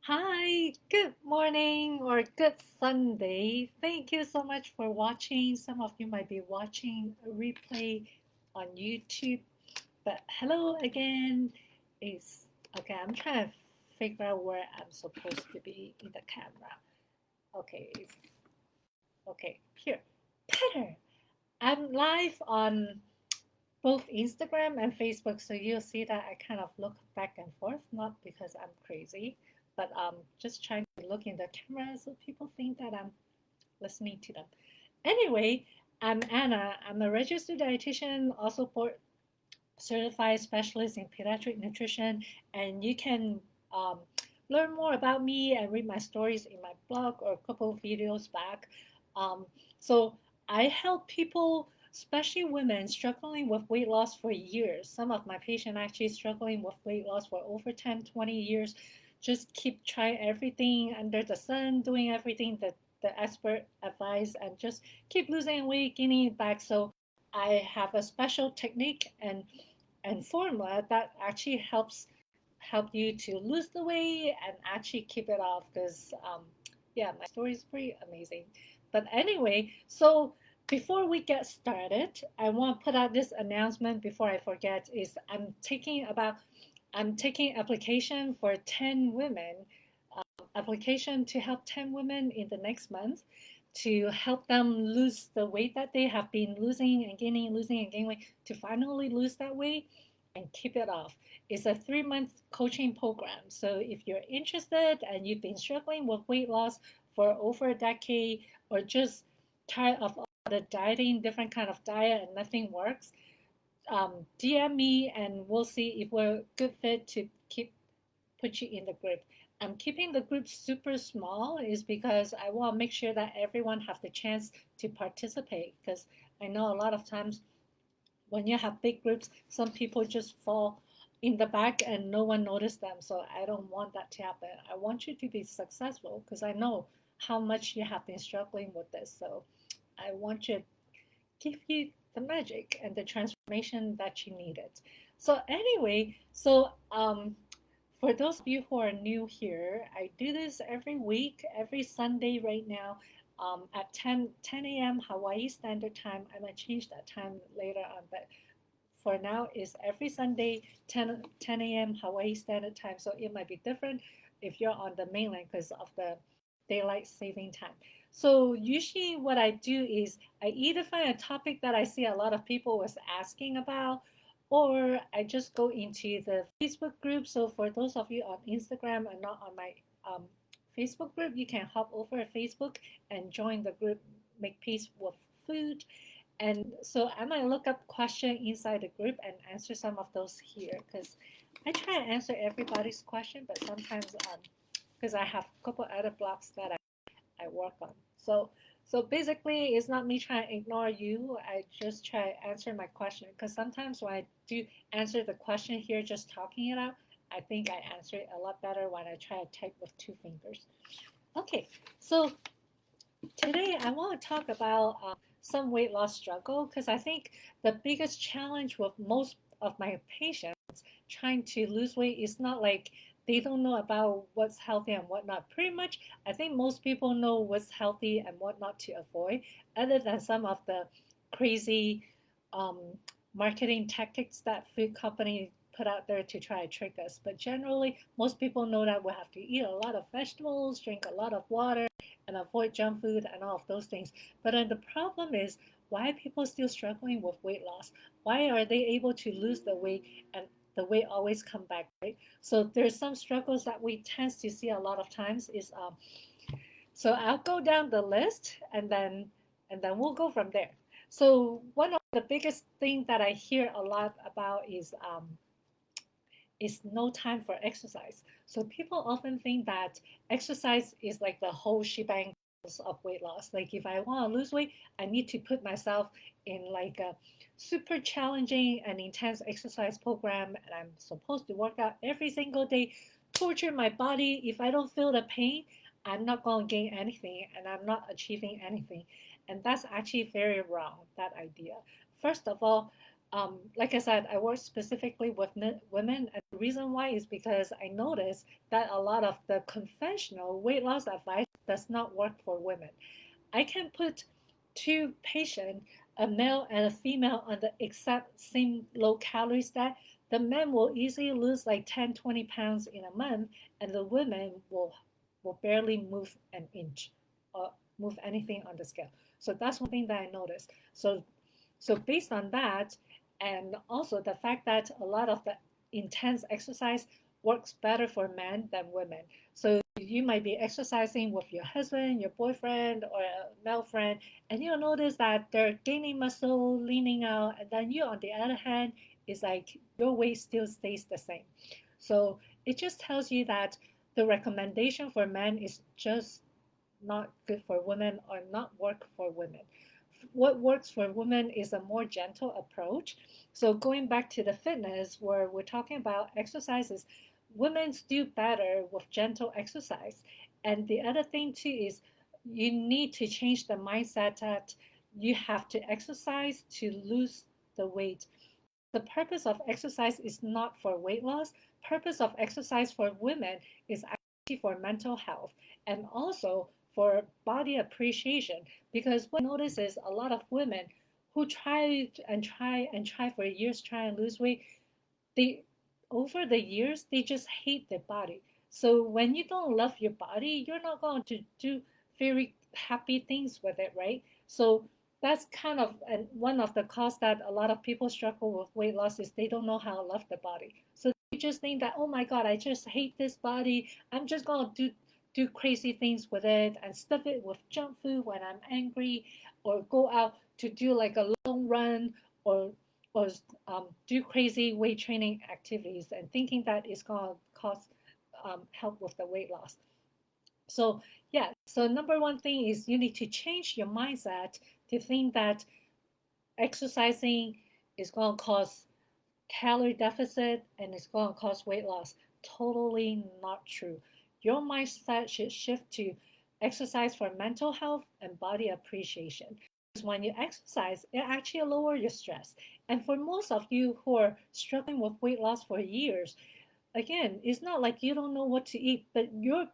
Hi, good morning or good Sunday. Thank you so much for watching. Some of you might be watching a replay on YouTube, but hello again. Is okay, I'm trying to figure out where I'm supposed to be in the camera. Okay, okay, here. Better. I'm live on both Instagram and Facebook, so you'll see that I kind of look back and forth, not because I'm crazy, but just trying to look in the camera so people think that I'm listening to them. Anyway, I'm Anna. I'm a registered dietitian, also board certified specialist in pediatric nutrition, and you can um, learn more about me and read my stories in my blog or a couple of videos back. Um, so I help people, especially women, struggling with weight loss for years. Some of my patients actually struggling with weight loss for over 10, 20 years. Just keep trying everything under the sun, doing everything that the expert advice, and just keep losing weight, gaining it back. So I have a special technique and formula that actually help you to lose the weight and actually keep it off because yeah, my story is pretty amazing. But anyway, so before we get started, I want to put out this announcement before I forget is I'm taking application for 10 women, application to help 10 women in the next month to help them lose the weight that they have been losing and gaining, losing and gaining weight, to finally lose that weight and keep it off. It's a 3 month coaching program. So if you're interested and you've been struggling with weight loss for over a decade or just tired of all the dieting, different kind of diet and nothing works, DM me and we'll see if we're a good fit to keep put you in the group. I'm keeping the group super small is because I want to make sure that everyone have the chance to participate because I know a lot of times when you have big groups, some people just fall in the back and no one noticed them. So I don't want that to happen. I want you to be successful because I know how much you have been struggling with this. So I want to give you the magic and the transformation that you needed. So anyway, for those of you who are new here, I do this every week, every Sunday right now, at 10 a.m. Hawaii Standard Time. I might change that time later on, but for now is every Sunday, 10 a.m. Hawaii Standard Time. So it might be different if you're on the mainland because of the daylight saving time. So usually what I do is I either find a topic that I see a lot of people was asking about, or I just go into the Facebook group. So for those of you on Instagram and not on my Facebook group, you can hop over to Facebook and join the group, Make Peace with Food. And so I might look up question inside the group and answer some of those here because I try to answer everybody's question, but sometimes because I have a couple other blogs that I work on. So basically, it's not me trying to ignore you. I just try to answer my question because sometimes when I do answer the question here, just talking it out, I think I answer it a lot better when I try to type with two fingers. Okay, so today I want to talk about some weight loss struggle because I think the biggest challenge with most of my patients trying to lose weight is not like they don't know about what's healthy and what not. Pretty much, I think most people know what's healthy and what not to avoid, other than some of the crazy um, marketing tactics that food companies put out there to try to trick us. But generally, most people know that we have to eat a lot of vegetables, drink a lot of water, and avoid junk food and all of those things. But then the problem is why are people still struggling with weight loss? Why are they able to lose the weight and the weight always come back, right? So there's some struggles that we tend to see a lot of times is so I'll go down the list and then we'll go from there. So one of the biggest thing that I hear a lot about is no time for exercise. So people often think that exercise is like the whole shebang of weight loss. Like if I want to lose weight, I need to put myself in like a super challenging and intense exercise program and I'm supposed to work out every single day, torture my body. If I don't feel the pain, I'm not going to gain anything and I'm not achieving anything. And that's actually very wrong, that idea. First of all, Like I said, I work specifically with women, and the reason why is because I noticed that a lot of the conventional weight loss advice does not work for women. I can put two patients, a male and a female, on the exact same low calorie diet. The men will easily lose like 10, 20 pounds in a month, and the women will barely move an inch or move anything on the scale. So that's one thing that I noticed. So based on that, and also the fact that a lot of the intense exercise works better for men than women. So you might be exercising with your husband, your boyfriend, or a male friend, and you'll notice that they're gaining muscle, leaning out, and then you, on the other hand, is like your weight still stays the same. So it just tells you that the recommendation for men is just not good for women or not work for women. What works for women is a more gentle approach. So going back to the fitness where we're talking about exercises, women do better with gentle exercise. And the other thing too is you need to change the mindset that you have to exercise to lose the weight. The purpose of exercise is not for weight loss. Purpose of exercise for women is actually for mental health and also for body appreciation. Because what I notice is a lot of women who try and try and try for years, try and lose weight, they over the years they just hate their body. So when you don't love your body, you're not going to do very happy things with it, right? So that's kind of one of the cause that a lot of people struggle with weight loss is they don't know how to love the body. So you just think that, oh my god, I just hate this body, I'm just going to do crazy things with it and stuff it with junk food when I'm angry, or go out to do like a long run, or or do crazy weight training activities and thinking that it's going to cause help with the weight loss. So yeah, so number one thing is you need to change your mindset to think that exercising is going to cause calorie deficit and it's going to cause weight loss. Totally not true. Your mindset should shift to exercise for mental health and body appreciation. Because when you exercise, it actually lowers your stress. And for most of you who are struggling with weight loss for years, again, it's not like you don't know what to eat, but your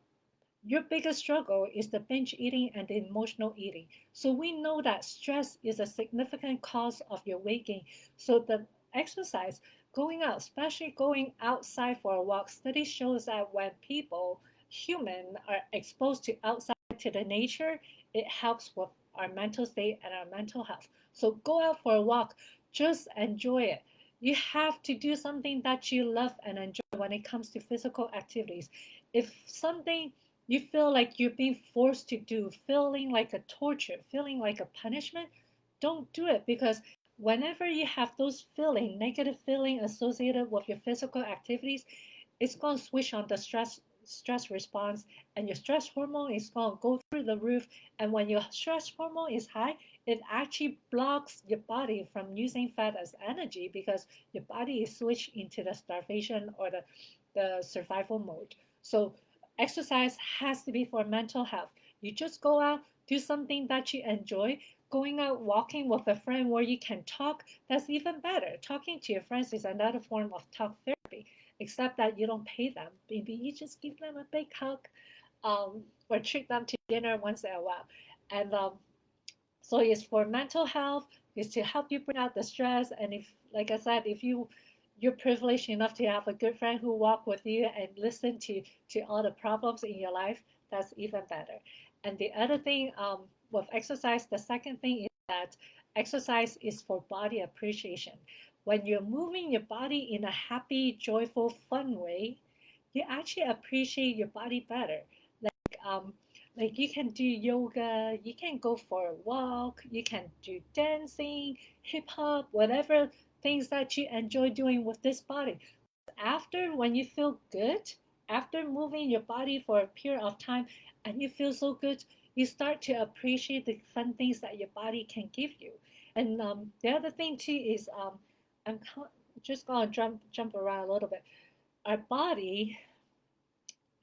biggest struggle is the binge eating and the emotional eating. So we know that stress is a significant cause of your weight gain. So the exercise, going out, especially going outside for a walk, study shows that when people, human, are exposed to outside to the nature, it helps with our mental state and our mental health. So go out for a walk, just enjoy it. You have to do something that you love and enjoy when it comes to physical activities. If something you feel like you're being forced to do, feeling like a torture, feeling like a punishment, don't do it, because whenever you have those feeling, negative feeling associated with your physical activities, it's going to switch on the stress response, and your stress hormone is going to go through the roof. And when your stress hormone is high, it actually blocks your body from using fat as energy, because your body is switched into the starvation or the survival mode. So exercise has to be for mental health. You just go out, do something that you enjoy. Going out walking with a friend where you can talk, that's even better. Talking to your friends is another form of talk therapy, except that you don't pay them. Maybe you just give them a big hug, or treat them to dinner once in a while. And so it's for mental health, it's to help you bring out the stress. And if, like I said, if you're privileged enough to have a good friend who walk with you and listen to all the problems in your life, that's even better. And the other thing, with exercise, the second thing is that exercise is for body appreciation. When you're moving your body in a happy, joyful, fun way, you actually appreciate your body better. Um, like you can do yoga, you can go for a walk, you can do dancing, hip hop, whatever things that you enjoy doing with this body. After, when you feel good, after moving your body for a period of time and you feel so good, you start to appreciate the fun things that your body can give you. And the other thing too is, I'm just gonna jump around a little bit. Our body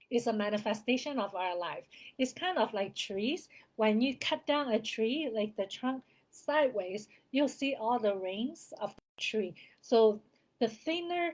is a manifestation of our life. It's kind of like trees. When you cut down a tree, like the trunk sideways, you'll see all the rings of tree. So the thinner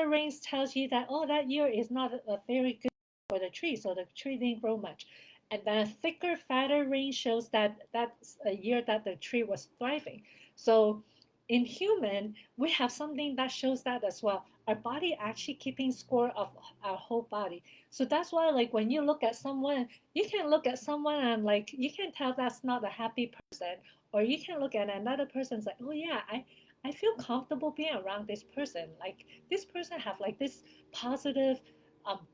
rains tells you that oh that year is not a very good for the tree, so the tree didn't grow much. And then a thicker, fatter rain shows that that's a year that the tree was thriving. So in human, we have something that shows that as well. Our body actually keeping score of our whole body. So that's why like when you look at someone, you can look at someone and like you can tell that's not a happy person, or you can look at another person's like, oh yeah, I feel comfortable being around this person. Like this person have like this positive,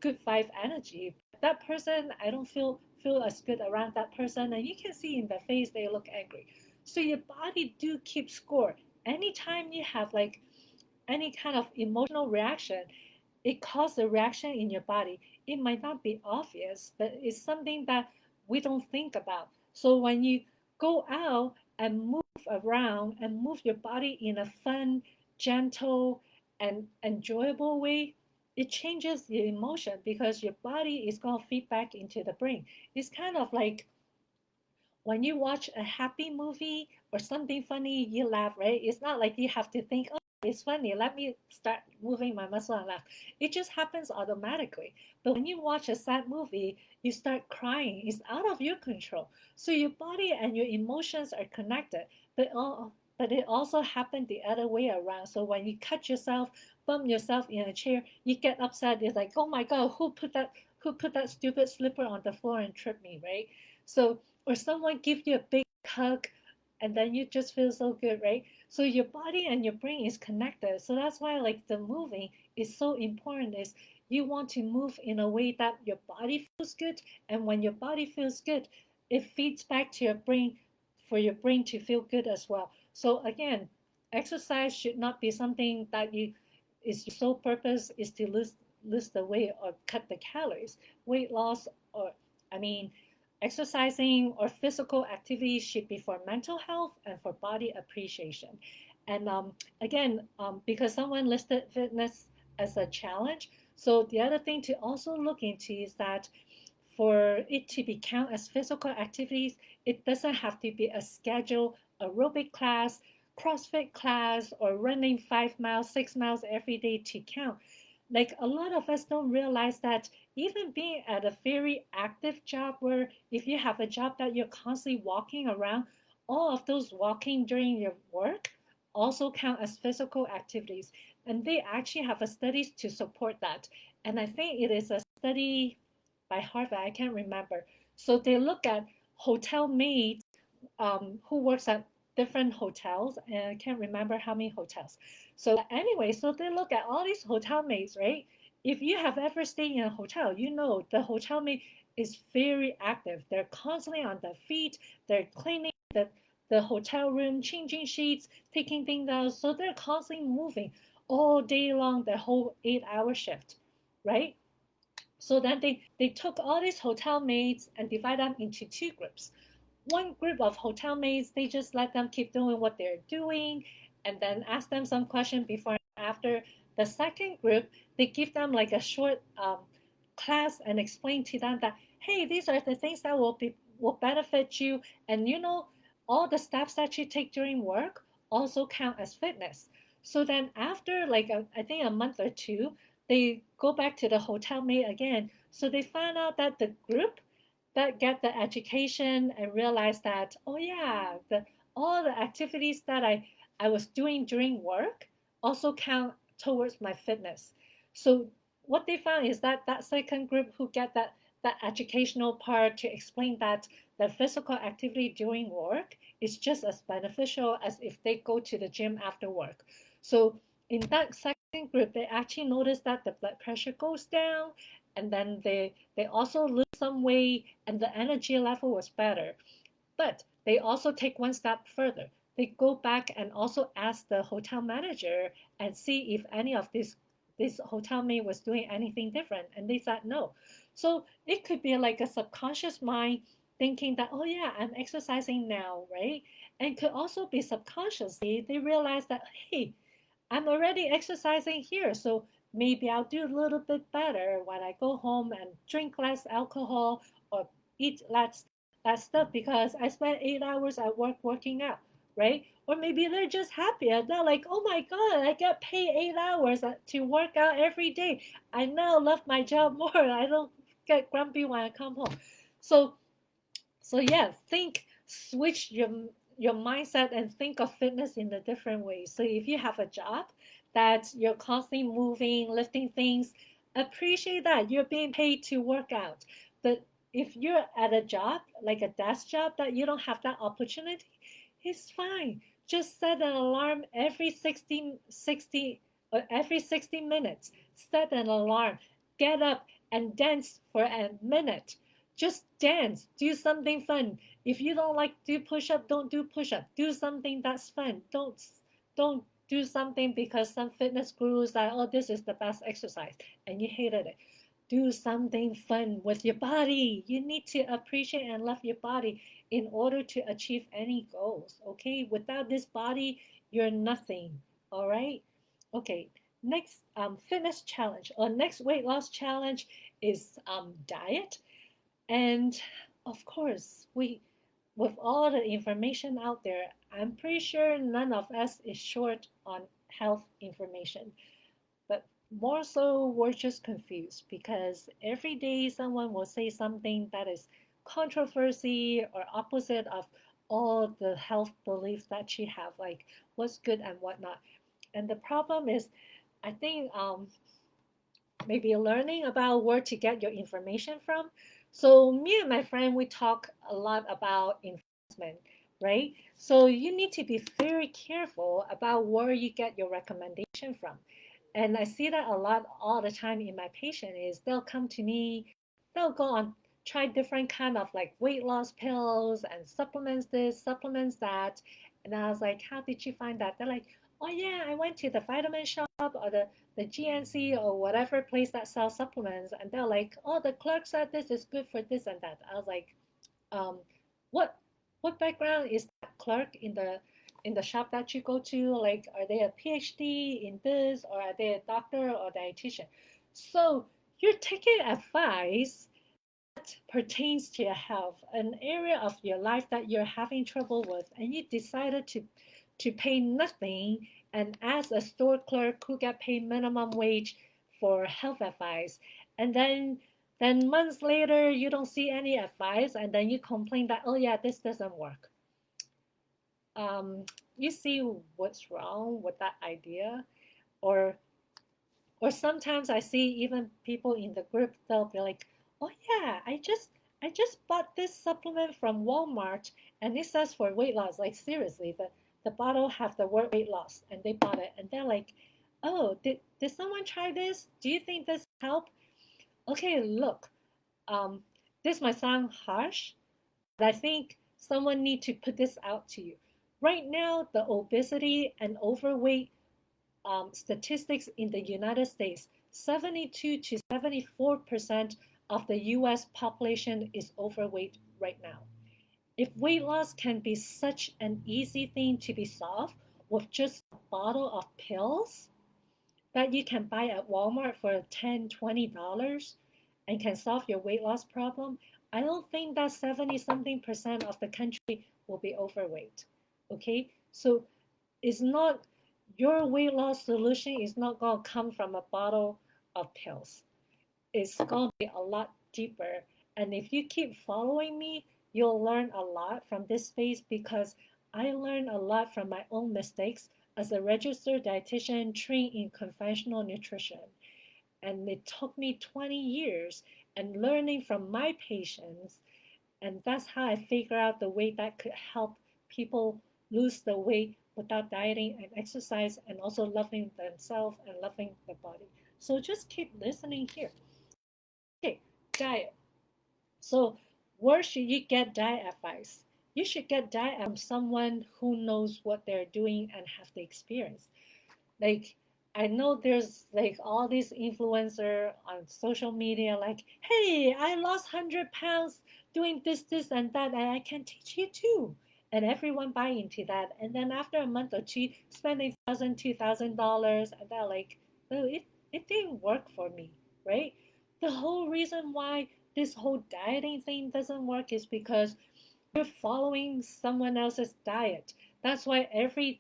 good vibe energy. That person, I don't feel as good around that person, and you can see in their face they look angry. So your body do keep score. Anytime you have like any kind of emotional reaction, it causes a reaction in your body. It might not be obvious, but it's something that we don't think about. So when you go out and move around and move your body in a fun, gentle, and enjoyable way, it changes your emotion because your body is going to feed back into the brain. It's kind of like when you watch a happy movie or something funny, you laugh, right? It's not like you have to think, oh, it's funny. Let me start moving my muscle and laugh. It just happens automatically. But when you watch a sad movie, you start crying. It's out of your control. So your body and your emotions are connected. But it also happened the other way around. So when you cut yourself, bump yourself in a chair, you get upset. It's like, oh my God, who put that stupid slipper on the floor and tripped me, right? So or someone give you a big hug and then you just feel so good, right? So your body and your brain is connected. So that's why like the moving is so important is you want to move in a way that your body feels good, and when your body feels good, it feeds back to your brain for your brain to feel good as well. So again, exercise should not be something that you is your sole purpose is to lose the weight or cut the calories. Weight loss or I mean exercising or physical activity should be for mental health and for body appreciation. And again, because someone listed fitness as a challenge, so the other thing to also look into is that for it to be count as physical activities, it doesn't have to be a scheduled aerobic class, CrossFit class, or running 5 miles, 6 miles every day to count. Like a lot of us don't realize that even being at a very active job where if you have a job that you're constantly walking around, all of those walking during your work also count as physical activities. And they actually have a studies to support that. And I think it is a study by Harvard, I can't remember. So they look at hotel maids who works at different hotels, and I can't remember how many hotels. So anyway, so they look at all these hotel maids, right? If you have ever stayed in a hotel, you know the hotel maid is very active. They're constantly on their feet. They're cleaning the hotel room, changing sheets, taking things out. So they're constantly moving all day long, the whole 8 hour shift, right? So then they took all these hotel maids and divide them into two groups. One group of hotel mates, they just let them keep doing what they're doing and then ask them some question before and after. The second group, they give them like a short class and explain to them that, hey, these are the things that will benefit you. And you know, all the steps that you take during work also count as fitness. So then after like I think a month or two, they go back to the hotel mate again. So they found out that the group that get the education and realize that oh yeah all the activities that I was doing during work also count towards my fitness. So what they found is that that second group who get that educational part to explain that the physical activity during work is just as beneficial as if they go to the gym after work. So in that second group they actually notice that the blood pressure goes down, and then they also lose some weight and the energy level was better. But they also take one step further. They go back and also ask the hotel manager and see if any of this hotel mate was doing anything different. And they said no. So it could be like a subconscious mind thinking that, oh yeah, I'm exercising now, right? And could also be subconsciously they realize that, hey, I'm already exercising here, so maybe I'll do a little bit better when I go home and drink less alcohol or eat less stuff because I spent 8 hours at work working out. right? Or maybe they're just happy and they're like, oh my God, I get paid 8 hours to work out every day. I now love my job more. I don't get grumpy when I come home. So so yeah, switch your mindset and think of fitness in a different way. So if you have a job that you're constantly moving, lifting things, appreciate that you're being paid to work out. But if you're at a job like a desk job that you don't have that opportunity, it's fine. Just set an alarm every 60 minutes. Set an alarm. Get up and dance for a minute. Just dance. Do something fun. If you don't like to do push up, don't do push up. Do something that's fun. Don't do something because some fitness gurus are, oh, this is the best exercise and you hated it. Do something fun with your body. You need to appreciate and love your body in order to achieve any goals. Okay, without this body, you're nothing. All right. Okay. Next fitness challenge or next weight loss challenge is diet. And of course, with all the information out there, I'm pretty sure none of us is short on health information. But more so, we're just confused because every day someone will say something that is controversy or opposite of all the health beliefs that you have, like what's good and whatnot. And the problem is, I think maybe learning about where to get your information from. So me and my friend, we talk a lot about investment, right? So you need to be very careful about where you get your recommendation from. And I see that a lot all the time in my patient is they'll come to me, they'll go on try different kind of like weight loss pills and supplements this, supplements that. And I was like, how did you find that? They're like, oh yeah, I went to the vitamin shop or the GNC or whatever place that sells supplements, and they're like, oh, the clerk said this is good for this and that. I was like, um, what what background is that clerk in the shop that you go to? Like, are they a PhD in this, or are they a doctor or dietitian? So you're taking advice pertains to your health, an area of your life that you're having trouble with, and you decided to pay nothing and ask a store clerk who get paid minimum wage for health advice, and then months later you don't see any advice, and then you complain that, oh yeah, this doesn't work. Um, you see what's wrong with that idea, or or sometimes I see even people in the group, they'll be like, "Oh yeah, I just bought this supplement from Walmart and it says for weight loss." Like seriously, the bottle have the word weight loss and they bought it and they're like, "Oh, did someone try this? Do you think this help?" Okay, look, um, this might sound harsh, but I think someone need to put this out to you. Right now, the obesity and overweight statistics in the United States, 72 to 74% of the US population is overweight right now. If weight loss can be such an easy thing to be solved with just a bottle of pills that you can buy at Walmart for $10, $20 and can solve your weight loss problem, I don't think that 70 something percent of the country will be overweight. Okay? So it's not your weight loss solution is not going to come from a bottle of pills. It's going to be a lot deeper. And if you keep following me, you'll learn a lot from this space because I learned a lot from my own mistakes as a registered dietitian trained in conventional nutrition. And it took me 20 years and learning from my patients. And that's how I figure out the way that could help people lose the weight without dieting and exercise and also loving themselves and loving their body. So just keep listening here. Okay, diet. So where should you get diet advice? You should get diet from someone who knows what they're doing and have the experience. Like I know there's like all these influencer on social media like, hey, I lost 100 pounds doing this and that and I can teach you too. And everyone buy into that. And then after a month or two, spending $1,000, $2,000 and they're like, oh, it didn't work for me, right? The whole reason why this whole dieting thing doesn't work is because you're following someone else's diet. That's why every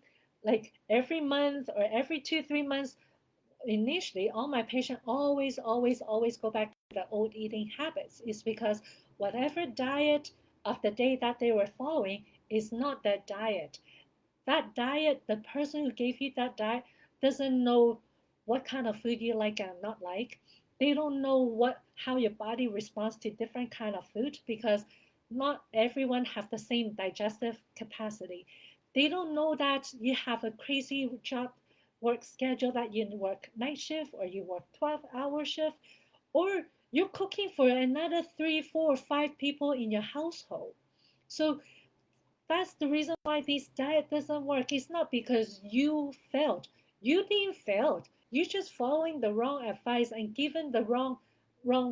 month or every 2 3 months, initially all my patients always go back to the old eating habits. Is because whatever diet of the day that they were following is not their diet. That diet, the person who gave you that diet doesn't know what kind of food you like and not like. They don't know what how your body responds to different kind of food, because not everyone have the same digestive capacity. They don't know that you have a crazy job work schedule, that you work night shift or you work 12-hour shift, or you're cooking for another 3 4 5 people in your household. So that's the reason why this diet doesn't work. It's not because you failed. You didn't fail. You're just following the wrong advice and given the wrong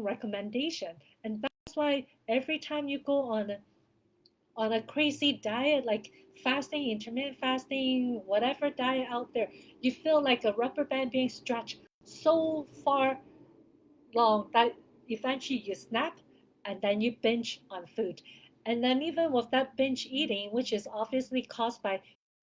recommendation. And that's why every time you go on a crazy diet like fasting, intermittent fasting, whatever diet out there, you feel like a rubber band being stretched so far long that eventually you snap and then you binge on food. And then even with that binge eating, which is obviously caused by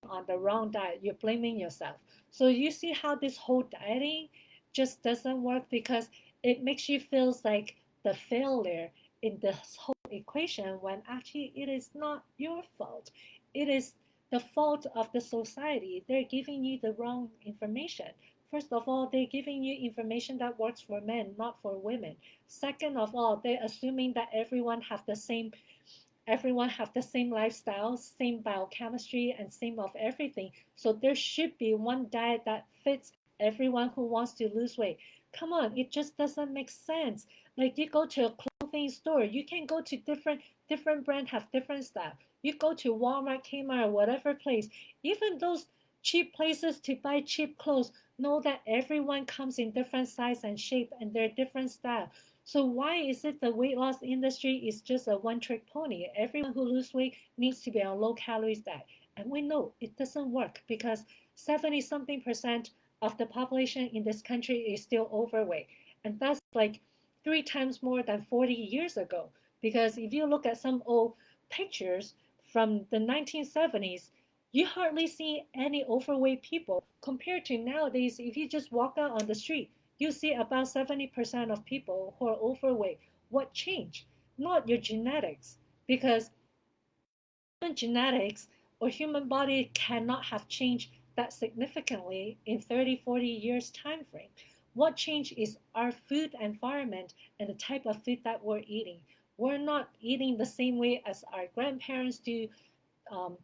on the wrong diet, you're blaming yourself. So you see how this whole dieting just doesn't work, because it makes you feel like the failure in this whole equation, when actually it is not your fault. It is the fault of the society. They're giving you the wrong information. First of all, they're giving you information that works for men, not for women. Second of all, they're assuming that everyone have the same lifestyle, same biochemistry, and same of everything. So there should be one diet that fits everyone who wants to lose weight. Come on, it just doesn't make sense. Like you go to a clothing store, you can go to different brand have different style. You go to Walmart, Kmart, or whatever place, even those cheap places to buy cheap clothes, know that everyone comes in different size and shape and they're different style. So why is it the weight loss industry is just a one trick pony? Everyone who loses weight needs to be on low calories diet. And we know it doesn't work, because 70 something percent of the population in this country is still overweight. And that's like 3 times more than 40 years ago. Because if you look at some old pictures from the 1970s, you hardly see any overweight people. Compared to nowadays, if you just walk out on the street, you see about 70% of people who are overweight. What changed? Not your genetics, because human genetics or human body cannot have changed that significantly in 30, 40 years time frame. What changed is our food environment and the type of food that we're eating. We're not eating the same way as our grandparents do, um,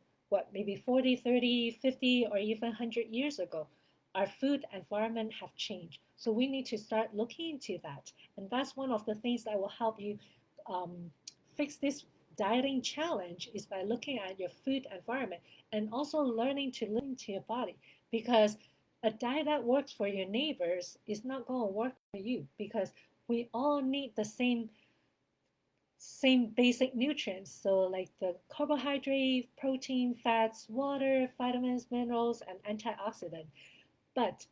maybe 40, 30, 50, or even 100 years ago. Our food environment have changed. So we need to start looking into that. And that's one of the things that will help you um, fix this dieting challenge, is by looking at your food environment and also learning to listen to your body. Because a diet that works for your neighbors is not going to work for you, because we all need the same basic nutrients. So like the carbohydrate, protein, fats, water, vitamins, minerals, and antioxidant. But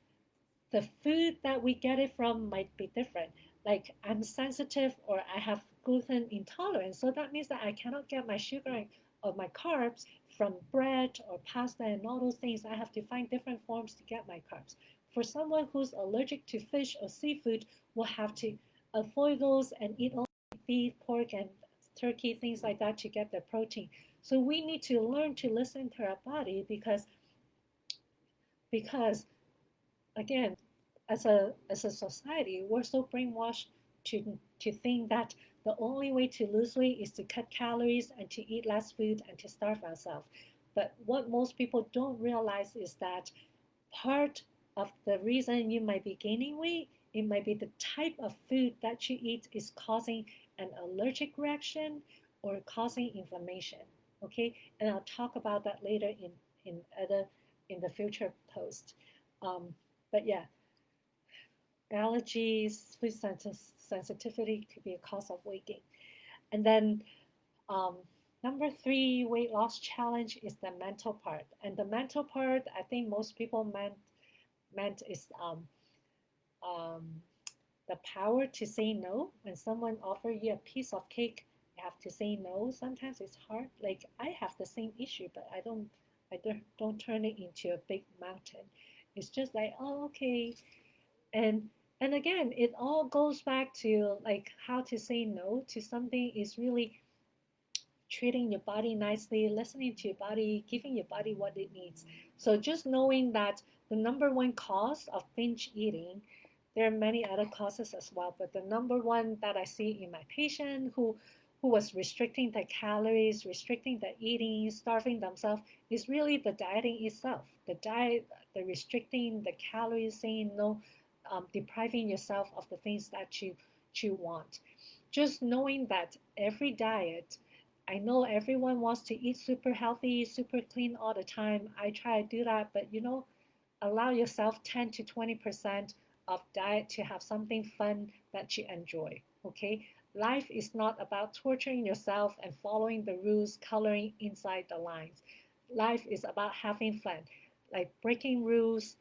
the food that we get it from might be different. Like I'm sensitive or I have gluten intolerance, so that means that I cannot get my sugar or my carbs from bread or pasta and all those things. I have to find different forms to get my carbs. For someone who's allergic to fish or seafood, will have to avoid those and eat only beef, pork, and turkey, things like that, to get their protein. So we need to learn to listen to our body, because again, as a society, we're so brainwashed to think that the only way to lose weight is to cut calories and to eat less food and to starve ourselves. But what most people don't realize is that part of the reason you might be gaining weight, it might be the type of food that you eat is causing an allergic reaction or causing inflammation. Okay, and I'll talk about that later in other in the future post. But yeah, allergies, food sensitivity could be a cause of weight gain. And then um, number three weight loss challenge is the mental part. And the mental part, I think most people meant is um, the power to say no. When someone offers you a piece of cake, you have to say no. Sometimes it's hard. Like I have the same issue, but don't turn it into a big mountain. It's just like, oh, okay. And and again, it all goes back to like how to say no to something is really treating your body nicely, listening to your body, giving your body what it needs. So just knowing that the number one cause of binge eating, there are many other causes as well, but the number one that I see in my patient who was restricting the calories, restricting the eating, starving themselves, is really the dieting itself. The diet, the restricting the calories, saying no, depriving yourself of the things that you want. Just knowing that every diet, I know everyone wants to eat super healthy, super clean all the time. I try to do that, but allow yourself 10 to 20% of diet to have something fun that you enjoy. Okay? Life is not about torturing yourself and following the rules, coloring inside the lines. Life is about having fun, like breaking rules,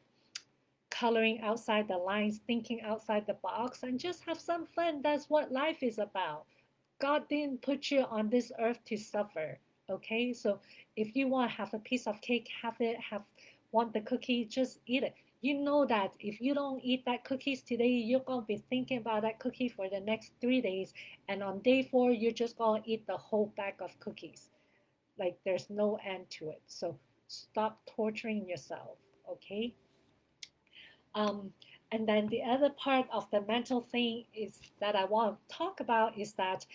coloring outside the lines, thinking outside the box, and just have some fun. That's what life is about. God didn't put you on this earth to suffer. Okay, so if you want to have a piece of cake, have it. Want the cookie, just eat it. You know that if you don't eat that cookies today, you're gonna be thinking about that cookie for the next 3 days, and on day four, you're just gonna eat the whole bag of cookies. Like there's no end to it. So stop torturing yourself. Okay. Um, and then the other part of the mental thing is that I want to talk about is that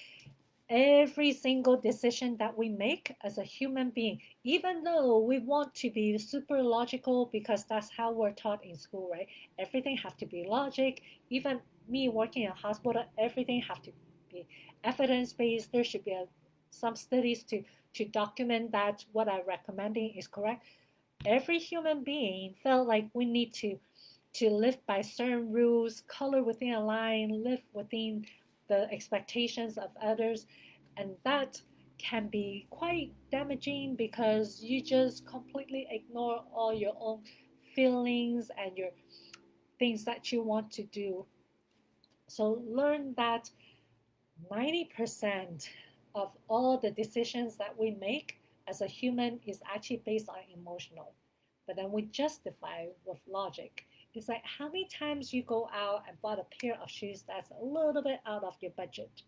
every single decision that we make as a human being, even though we want to be super logical because that's how we're taught in school, right? Everything have to be logic. Even me working in a hospital, everything have to be evidence based. There should be some studies to document that what I'm recommending is correct. Every human being felt like we need to live by certain rules, color within a line, live within the expectations of others. And that can be quite damaging because you just completely ignore all your own feelings and your things that you want to do. So learn that 90% of all the decisions that we make as a human is actually based on emotional. But then we justify with logic. It's like how many times you go out and bought a pair of shoes that's a little bit out of your budget,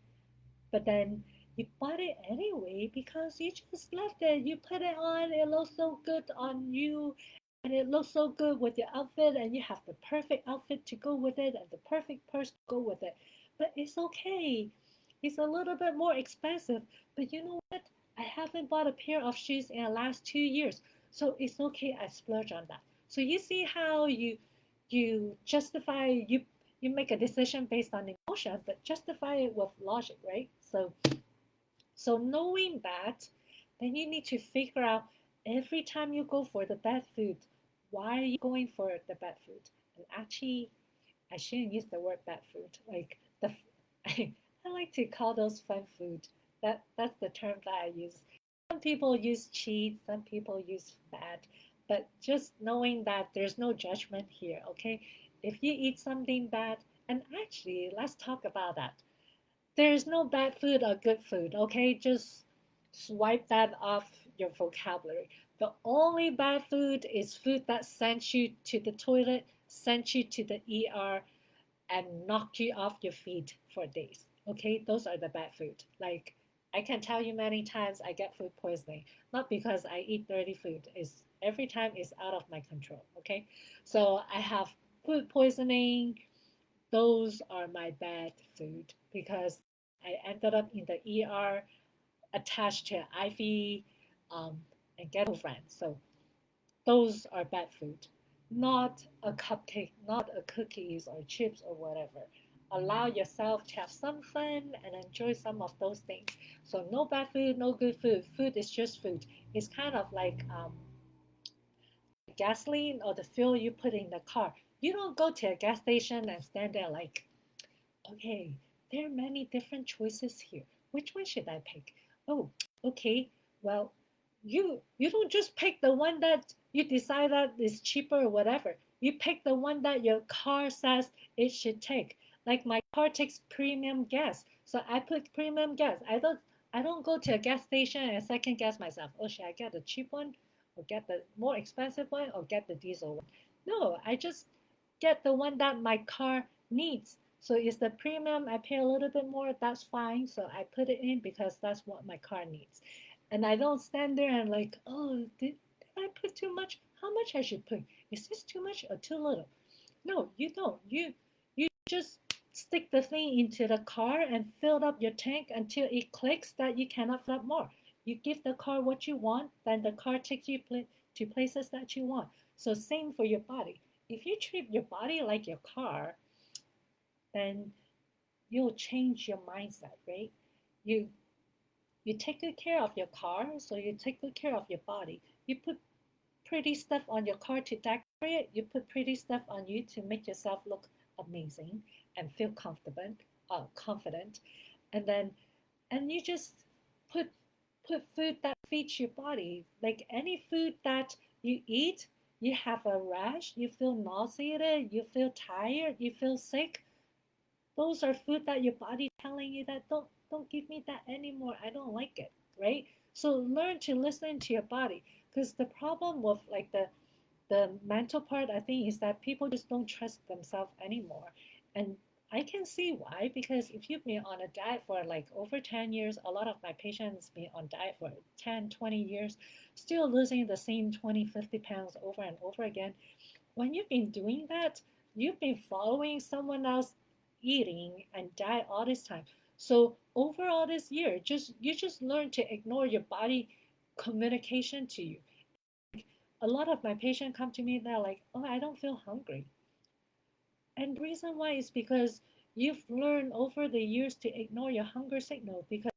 but then you bought it anyway because you just loved it. You put it on, it looks so good on you, and it looks so good with your outfit, and you have the perfect outfit to go with it and the perfect purse to go with it. But it's okay. It's a little bit more expensive, but you know what? I haven't bought a pair of shoes in the last 2 years, so it's okay. I splurge on that. So you see how you justify you make a decision based on emotion, but justify it with logic, right? So knowing that, then you need to figure out every time you go for the bad food, why are you going for the bad food? And actually, I shouldn't use the word bad food. Like I like to call those fun food. That's the term that I use. Some people use cheat, some people use fat, but just knowing that there's no judgment here, okay? If you eat something bad, and actually, let's talk about that. There's no bad food or good food, okay? Just swipe that off your vocabulary. The only bad food is food that sends you to the toilet, sends you to the ER, and knock you off your feet for days. Okay, those are the bad food. Like I can tell you many times I get food poisoning, not because I eat dirty food. It's every time it's out of my control. Okay, so I have food poisoning. Those are my bad food because I ended up in the ER attached to IV and get no friend. So those are bad food, not a cupcake, not a cookies or chips or whatever. Allow yourself to have some fun and enjoy some of those things. So no bad food, no good food. Food is just food. It's kind of like gasoline or the fuel you put in the car. You don't go to a gas station and stand there like, okay, there are many different choices here. Which one should I pick? Oh, okay. Well, you don't just pick the one that you decide that is cheaper or whatever. You pick the one that your car says it should take. Like my car takes premium gas, so I put premium gas. I don't go to a gas station and second guess myself. Oh, should I get a cheap one or get the more expensive one or get the diesel one. No, I just get the one that my car needs. So it's the premium, I pay a little bit more, that's fine. So I put it in because that's what my car needs. And I don't stand there and like, oh, did I put too much? How much I should put? Is this too much or too little? No, you don't. You just stick the thing into the car and fill up your tank until it clicks that you cannot fill up more. You give the car what you want, then the car takes you to places that you want. So same for your body. If you treat your body like your car, then you'll change your mindset, right? You you take good care of your car, so you take good care of your body. You put pretty stuff on your car to decorate it. You put pretty stuff on you to make yourself look amazing and feel confident. And then and you just put put food that feeds your body. Like any food that you eat, you have a rash, you feel nauseated, you feel tired, you feel sick. Those are food that your body telling you that don't give me that anymore. I don't like it, right? So learn to listen to your body because the problem with like the mental part I think is that people just don't trust themselves anymore. And I can see why because if you've been on a diet for like over 10 years, a lot of my patients been on diet for 10, 20 years, still losing the same 20, 50 pounds over and over again. When you've been doing that, you've been following someone else eating and diet all this time. So over all this year, just you just learn to ignore your body communication to you. A lot of my patients come to me, they're like, oh, I don't feel hungry. And the reason why is because you've learned over the years to ignore your hunger signal because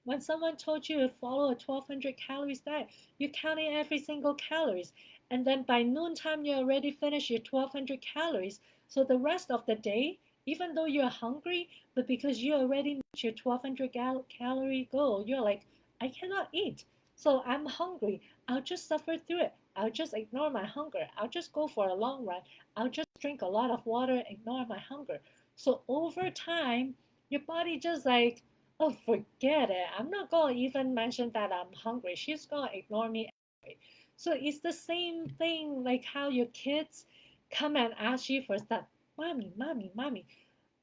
when someone told you to follow a 1200 calories diet, you're counting every single calories. And then by noontime, you already finished your 1200 calories. So the rest of the day, even though you're hungry, but because you already met your 1200 calorie goal, you're like, I cannot eat. So I'm hungry. I'll just suffer through it. I'll just ignore my hunger. I'll just go for a long run. I'll just drink a lot of water, ignore my hunger. So over time, your body just like, oh, forget it. I'm not going to even mention that I'm hungry. She's going to ignore me anyway. So it's the same thing like how your kids come and ask you for stuff. Mommy, mommy, mommy.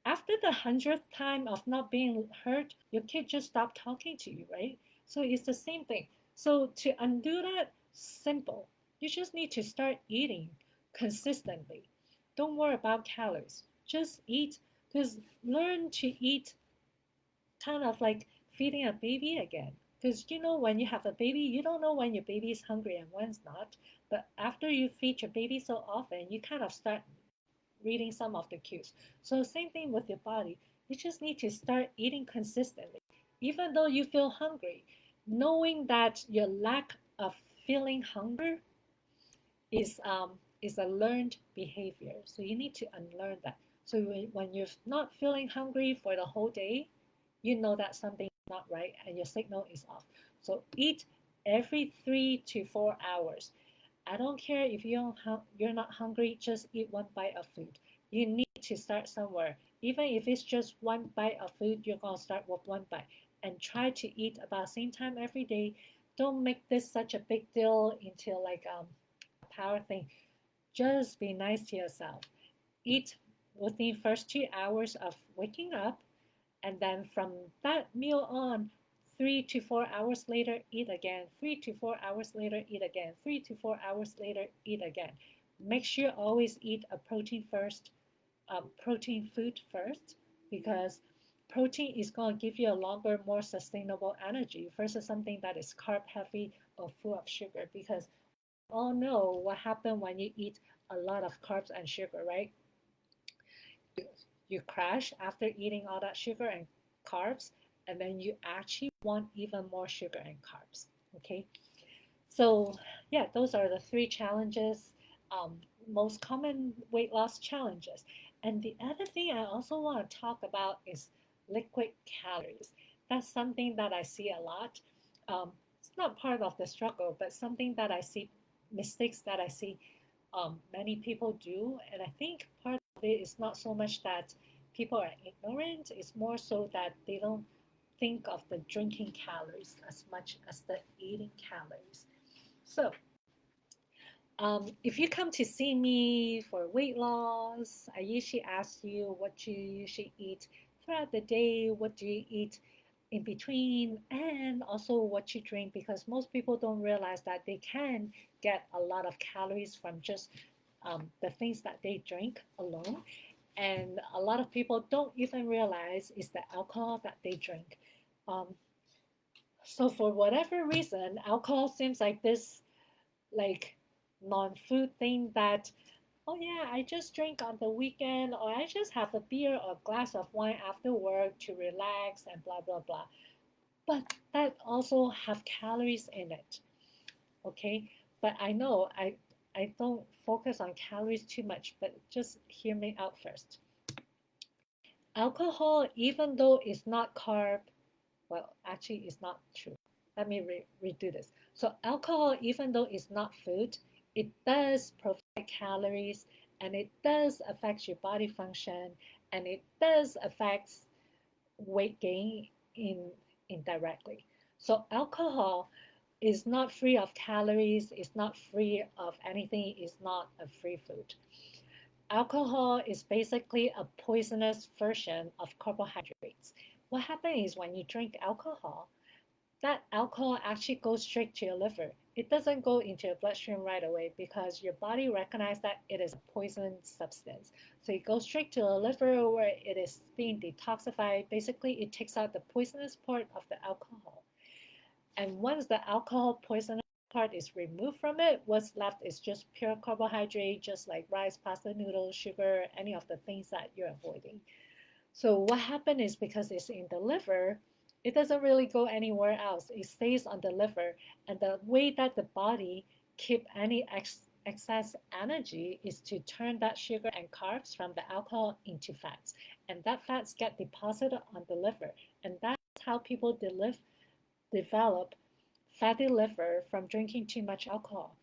After the 100th time of not being heard, your kid just stopped talking to you, right? So it's the same thing. So to undo that, simple. You just need to start eating consistently. Don't worry about calories. Just eat because learn to eat kind of like feeding a baby again. Because you know, when you have a baby, you don't know when your baby is hungry and when's not. But after you feed your baby so often, you kind of start reading some of the cues. So, same thing with your body. You just need to start eating consistently. Even though you feel hungry, knowing that your lack of feeling hunger is a learned behavior. So you need to unlearn that. So when you're not feeling hungry for the whole day, you know that something is not right and your signal is off. So eat every 3 to 4 hours. I don't care if you're not hungry, just eat one bite of food. You need to start somewhere. Even if it's just one bite of food, you're going to start with one bite and try to eat about the same time every day. Don't make this such a big deal into like a power thing. Just be nice to yourself. Eat within first 2 hours of waking up and then from that meal on, 3 to 4 hours later, eat again. 3 to 4 hours later, eat again. 3 to 4 hours later, eat again. Make sure always eat a protein food first, because protein is going to give you a longer, more sustainable energy versus something that is carb heavy or full of sugar. Because we all know what happens when you eat a lot of carbs and sugar, right? you, you crash after eating all that sugar and carbs, and then you actually want even more sugar and carbs. Okay, so yeah, those are the three challenges, um, most common weight loss challenges. And the other thing I also want to talk about is liquid calories. That's something that I see a lot. It's not part of the struggle, but something that I see, mistakes that I see many people do. And I think part of it is not so much that people are ignorant, it's more so that they don't think of the drinking calories as much as the eating calories. So, if you come to see me for weight loss, I usually ask you what you usually eat throughout the day, what do you eat in between, and also what you drink, because most people don't realize that they can get a lot of calories from just the things that they drink alone. And a lot of people don't even realize is the alcohol that they drink. Um, so for whatever reason, alcohol seems like this like non-food thing that, oh yeah, I just drink on the weekend, or I just have a beer or glass of wine after work to relax and blah blah blah. But that also have calories in it. Okay, but I know I don't focus on calories too much, but just hear me out first. Alcohol, even though it's not carb, well, actually, it's not true. Let me redo this. So, alcohol, even though it's not food, it does provide calories, and it does affect your body function, and it does affect weight gain indirectly. So, alcohol is not free of calories, it's not free of anything, it's not a free food. Alcohol is basically a poisonous version of carbohydrates. What happens is when you drink alcohol, that alcohol actually goes straight to your liver. It doesn't go into your bloodstream right away because your body recognizes that it is a poison substance. So it goes straight to the liver where it is being detoxified. Basically, it takes out the poisonous part of the alcohol. And once the alcohol poisonous part is removed from it, what's left is just pure carbohydrate, just like rice, pasta, noodles, sugar, any of the things that you're avoiding. So what happened is because it's in the liver, it doesn't really go anywhere else. It stays on the liver. And the way that the body keep any excess energy is to turn that sugar and carbs from the alcohol into fats. And that fats get deposited on the liver. And that's how people develop fatty liver from drinking too much alcohol.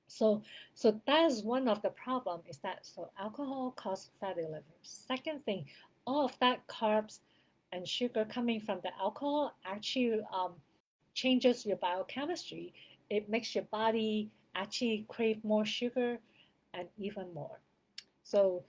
So, so that's one of the problem is that so alcohol causes fatty liver. Second thing, all of that carbs and sugar coming from the alcohol actually changes your biochemistry. It makes your body actually crave more sugar and even more. So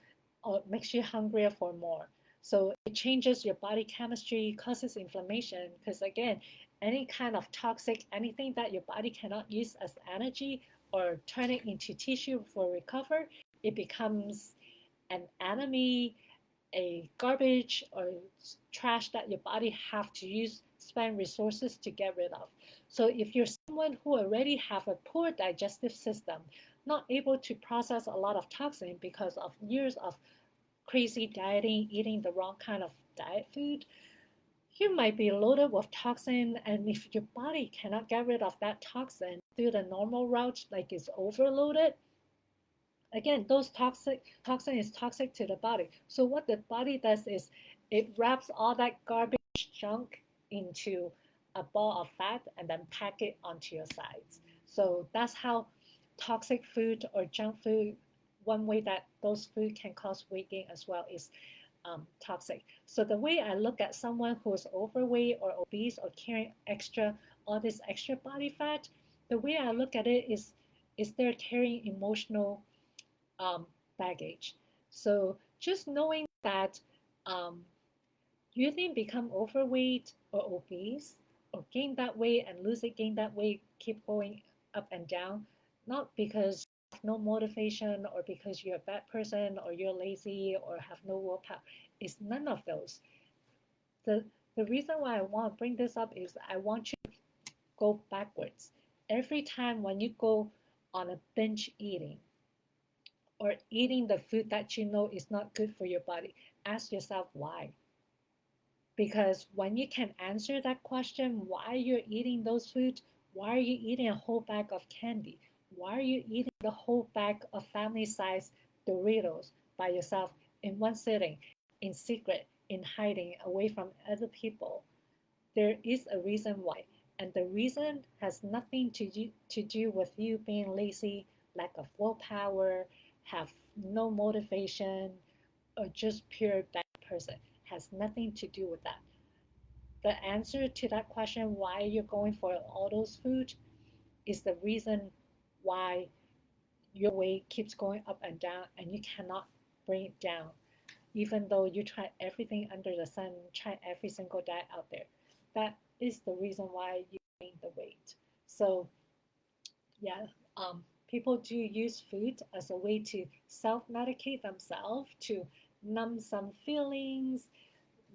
it makes you hungrier for more. So it changes your body chemistry, causes inflammation. Because again, any kind of toxic, anything that your body cannot use as energy or turn it into tissue for recover, it becomes an enemy, a garbage or trash that your body have to use, spend resources to get rid of. So if you're someone who already have a poor digestive system, not able to process a lot of toxin because of years of crazy dieting, eating the wrong kind of diet food, you might be loaded with toxin. And if your body cannot get rid of that toxin through the normal route, like it's overloaded, again, those toxin is toxic to the body. So what the body does is it wraps all that garbage junk into a ball of fat and then pack it onto your sides. So that's how toxic food or junk food, one way that those food can cause weight gain as well is toxic. So the way I look at someone who's overweight or obese or carrying extra all this extra body fat, the way I look at it is they're carrying emotional um, baggage. So just knowing that um, you didn't become overweight or obese or gain that weight and lose it, gain that weight, keep going up and down, not because you have no motivation or because you're a bad person or you're lazy or have no willpower. It's none of those. The, the reason why I want to bring this up is I want you to go backwards. Every time when you go on a binge eating, or eating the food that you know is not good for your body, ask yourself why. Because when you can answer that question, why you're eating those foods, why are you eating a whole bag of candy? Why are you eating the whole bag of family size Doritos by yourself in one sitting, in secret, in hiding, away from other people? There is a reason why. And the reason has nothing to do with you being lazy, lack of willpower, have no motivation, or just pure bad person. Has nothing to do with that. The answer to that question, why you're going for all those food, is the reason why your weight keeps going up and down and you cannot bring it down, even though you try everything under the sun, try every single diet out there. That is the reason why you gain the weight. So yeah, people do use food as a way to self-medicate themselves, to numb some feelings,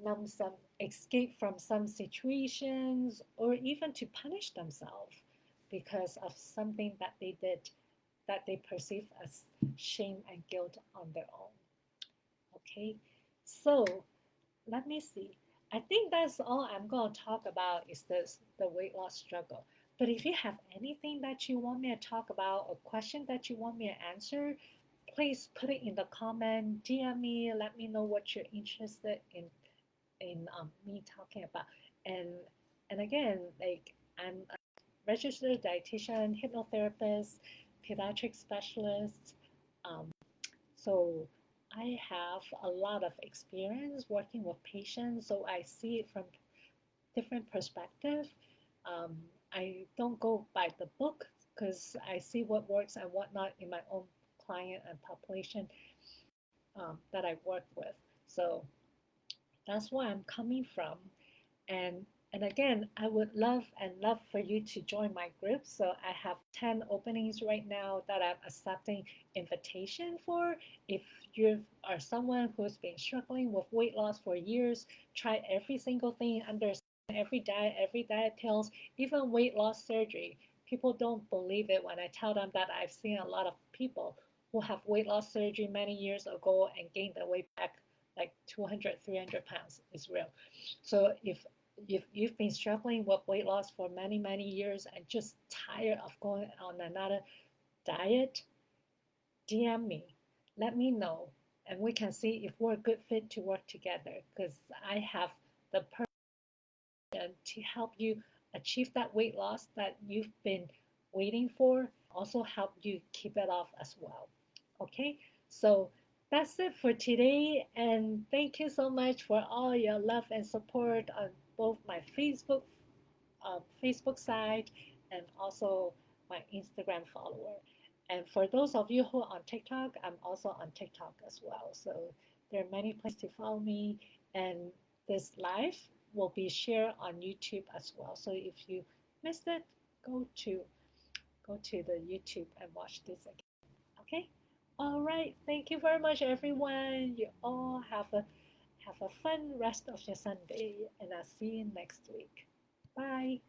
numb some escape from some situations, or even to punish themselves because of something that they did that they perceive as shame and guilt on their own. Okay, so let me see. I think that's all I'm going to talk about is this the weight loss struggle. But if you have anything that you want me to talk about, a question that you want me to answer, please put it in the comment, DM me, let me know what you're interested in me talking about. And and again, like I'm a registered dietitian, hypnotherapist, pediatric specialist. Um, so I have a lot of experience working with patients, so I see it from different perspective. Um, I don't go by the book because I see what works and what not in my own client and population that I work with. So that's where I'm coming from. And and again, I would love for you to join my group. So I have 10 openings right now that I'm accepting invitation for. If you are someone who's been struggling with weight loss for years, try every single thing under every diet pills, even weight loss surgery. People don't believe it when I tell them that I've seen a lot of people who have weight loss surgery many years ago and gained their weight back like 200, 300 pounds. It's real. So if you've been struggling with weight loss for many years and just tired of going on another diet, DM me. Let me know. And we can see if we're a good fit to work together because I have the person to help you achieve that weight loss that you've been waiting for, also help you keep it off as well. Okay, so that's it for today, and thank you so much for all your love and support on both my Facebook side and also my Instagram follower. And for those of you who are on TikTok, I'm also on TikTok as well. So there are many places to follow me, and this live will be shared on YouTube as well. So if you missed it, go to go to the YouTube and watch this again. Okay? All right. Thank you very much, everyone. You all have a fun rest of your Sunday, and I'll see you next week. Bye.